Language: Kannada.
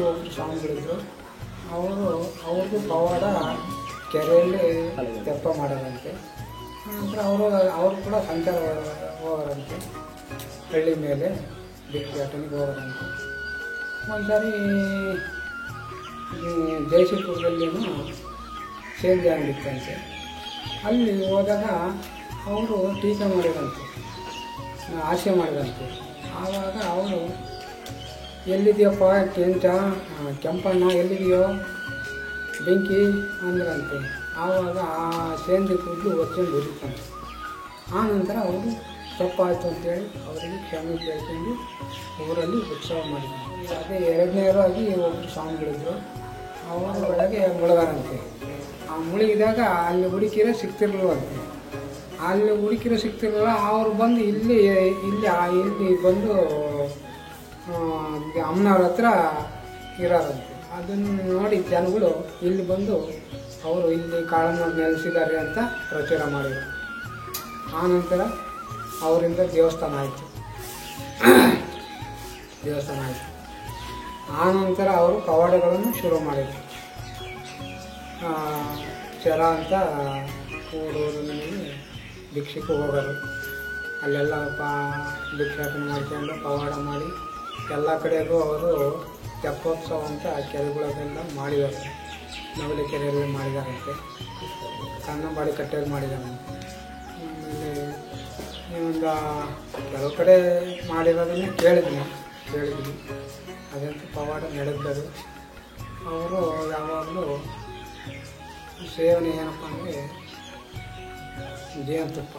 ಒಬ್ಬರು ಸ್ವಾಮಿಗಳಿದ್ರು. ಅವ್ರದ್ದು ಪವಾಡ ಕೆರೆಯಲ್ಲಿ ತೆಪ್ಪ ಮಾಡೋದಂತೆ. ನಂತರ ಅವರು ಕೂಡ ಸಂಚಾರ ಹೋಗೋರಂತೆ, ಹಳ್ಳಿ ಮೇಲೆ ಭಿಕ್ಷಾಟನೆಗೆ ಹೋಗೋರಂತೆ. ಒಂದ್ಸಾರಿ ಜಯಸಿಪುರದಲ್ಲಿನೂ ಸೇಂದಿ ಅಂಗಡಿತ್ತಂತೆ. ಅಲ್ಲಿ ಹೋದಾಗ ಅವರು ಟೀಕೆ ಮಾಡಿದಂತೆ, ಆಸೆ ಮಾಡಿದಂತೆ. ಆವಾಗ ಅವರು ಎಲ್ಲಿದೆಯಪ್ಪ ಕೆಂಪಣ್ಣ ಎಲ್ಲಿದೆಯೋ ಬೆಂಕಿ ಅಂದ್ರಂತೆ. ಆವಾಗ ಆ ಸೇಂದಿ ಕೂದಲು ಒಚ್ಕೊಂಡು ಉರಿತಂತೆ. ಆ ನಂತರ ಅವರು ತಪ್ಪಾಯಿತು ಅಂತೇಳಿ ಅವರಿಗೆ ಕ್ಷಮೆ ಕೇಳ್ಕೊಂಡು ಊರಲ್ಲಿ ಉತ್ಸವ ಮಾಡಿದ್ರು. ಅದೇ ಎರಡನೇದಾಗಿ ಒಬ್ಬರು ಸ್ವಾಮಿಗಳಿದ್ರು. ಅವರ ಒಳಗೆ ಮುಳುಗಾರಂತೆ. ಆ ಮುಳುಗಿದಾಗ ಅಲ್ಲಿ ಹುಡುಕಿರೋ ಸಿಗ್ತಿರ್ಲಿಲ್ವಂತೆ. ಅಲ್ಲಿ ಹುಡುಕಿರೋ ಸಿಗ್ತಿರಲಿಲ್ಲ. ಅವರು ಬಂದು ಇಲ್ಲಿ ಬಂದು ಅಮ್ಮನವ್ರ ಹತ್ರ ಇರೋರಂತೆ. ಅದನ್ನು ನೋಡಿ ಜನಗಳು ಇಲ್ಲಿ ಬಂದು ಅವರು ಇಲ್ಲಿ ಕಾಳನ್ನ ನೆಲೆಸಿದ್ದಾರೆ ಅಂತ ಪ್ರಚಾರ ಮಾಡಿದರು. ಆನಂತರ ಅವರಿಂದ ದೇವಸ್ಥಾನ ಆಯಿತು. ಆನಂತರ ಅವರು ಪವಾಡಗಳನ್ನು ಶುರು ಮಾಡಿದರು. ಚರ ಅಂತ ಊರಲ್ಲಿ ಭಿಕ್ಷೆಗೆ ಹೋಗೋರು. ಅಲ್ಲೆಲ್ಲ ಭಿಕ್ಷಾಟನೆ ಮಾಡ್ಕೊಂಡು ಪವಾಡ ಮಾಡಿ ಎಲ್ಲ ಕಡೆಗೂ ಅವರು ತೆಪ್ಪೋತ್ಸವ ಅಂತ ಕೆರೆಗಳನ್ನೆಲ್ಲ ಮಾಡಿದ್ದಾರೆ. ನವಲೆ ಕೆರೆಯಲ್ಲಿ ಮಾಡಿದಾರಂತೆ, ಕನ್ನಂಬಾಡಿ ಕಟ್ಟೆಯಲ್ಲಿ ಮಾಡಿದಾರಂತೆ. ಆಮೇಲೆ ಒಂದು ಕೆಲವು ಕಡೆ ಮಾಡಿರೋದನ್ನೇ ಕೇಳಿದ್ವಿ. ಅದಂತೂ ಪವಾಡ ನಡೆದರು. ಅವರು ಯಾವಾಗಲೂ ಸೇವನೆ ಏನಪ್ಪ ಅಂದರೆ ಜೇನುತುಪ್ಪ.